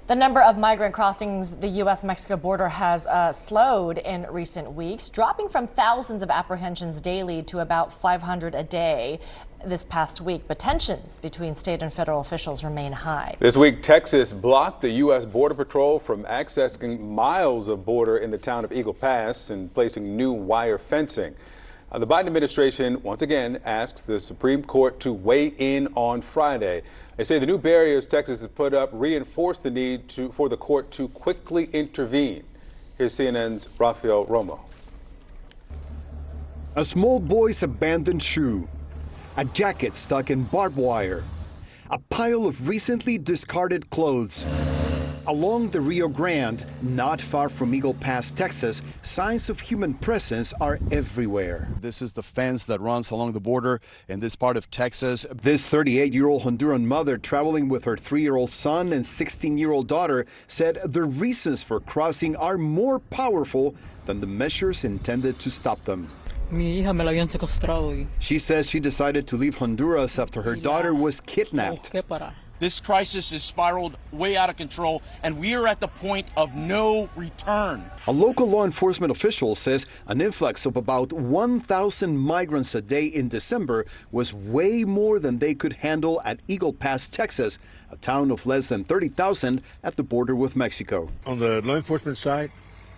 The number of migrant crossings the U.S.-Mexico border has slowed in recent weeks, dropping from thousands of apprehensions daily to about 500 a day this past week. But tensions between state and federal officials remain high. This week, Texas blocked the U.S. Border Patrol from accessing miles of border in the town of Eagle Pass and placing new wire fencing. The Biden administration once again asks the Supreme Court to weigh in on Friday. They say the new barriers Texas has put up reinforce the need for the court to quickly intervene. Here's CNN's Rafael Romo. A small boy's abandoned shoe, a jacket stuck in barbed wire, a pile of recently discarded clothes. Along the Rio Grande, not far from Eagle Pass, Texas, signs of human presence are everywhere. This is the fence that runs along the border in this part of Texas. This 38-year-old Honduran mother traveling with her 3-year-old son and 16-year-old daughter said the reasons for crossing are more powerful than the measures intended to stop them. She says she decided to leave Honduras after her daughter was kidnapped. This crisis has spiraled way out of control, and we are at the point of no return. A local law enforcement official says an influx of about 1,000 migrants a day in December was way more than they could handle at Eagle Pass, Texas, a town of less than 30,000 at the border with Mexico. On the law enforcement side,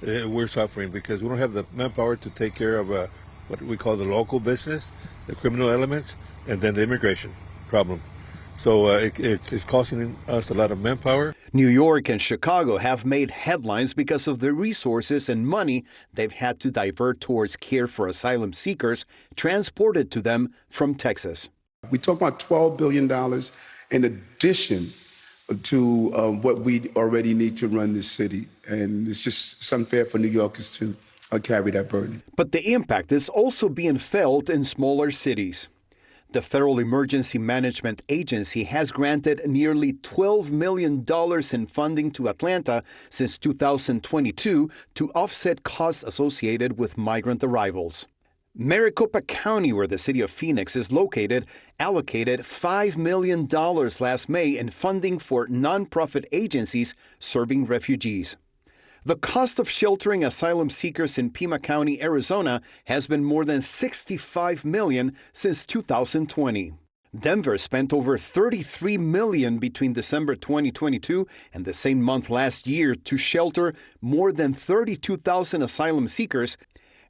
we're suffering because we don't have the manpower to take care of what we call the local business, the criminal elements, and then the immigration problem. So it's costing us a lot of manpower. New York and Chicago have made headlines because of the resources and money they've had to divert towards care for asylum seekers transported to them from Texas. We talk about $12 billion in addition to what we already need to run this city. And it's unfair for New Yorkers to carry that burden. But the impact is also being felt in smaller cities. The Federal Emergency Management Agency has granted nearly $12 million in funding to Atlanta since 2022 to offset costs associated with migrant arrivals. Maricopa County, where the city of Phoenix is located, allocated $5 million last May in funding for nonprofit agencies serving refugees. The cost of sheltering asylum seekers in Pima County, Arizona, has been more than $65 million since 2020. Denver spent over $33 million between December 2022 and the same month last year to shelter more than 32,000 asylum seekers,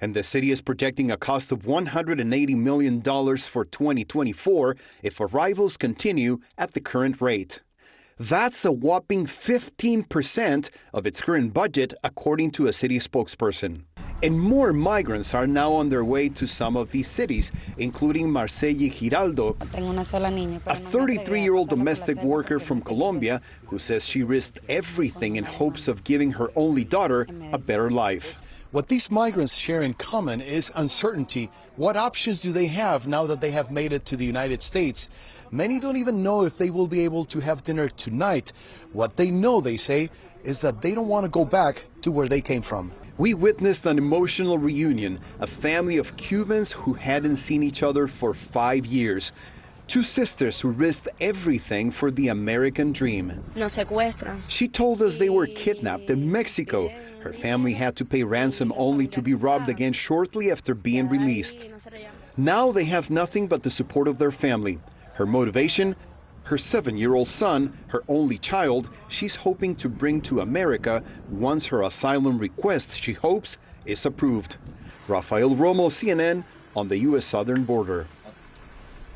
and the city is projecting a cost of $180 million for 2024 if arrivals continue at the current rate. That's a whopping 15% of its current budget, according to a city spokesperson. And more migrants are now on their way to some of these cities, including Marcelle Giraldo, a 33-year-old domestic worker from Colombia who says she risked everything in hopes of giving her only daughter a better life. What these migrants share in common is uncertainty. What options do they have now that they have made it to the United States? Many don't even know if they will be able to have dinner tonight. What they know, they say, is that they don't want to go back to where they came from. We witnessed an emotional reunion, a family of Cubans who hadn't seen each other for 5 years. Two sisters who risked everything for the American dream. She told us they were kidnapped in Mexico. Her family had to pay ransom only to be robbed again shortly after being released. Now they have nothing but the support of their family. Her motivation? Her 7-year-old son, her only child, she's hoping to bring to America once her asylum request, she hopes, is approved. Rafael Romo, CNN, on the U.S. southern border.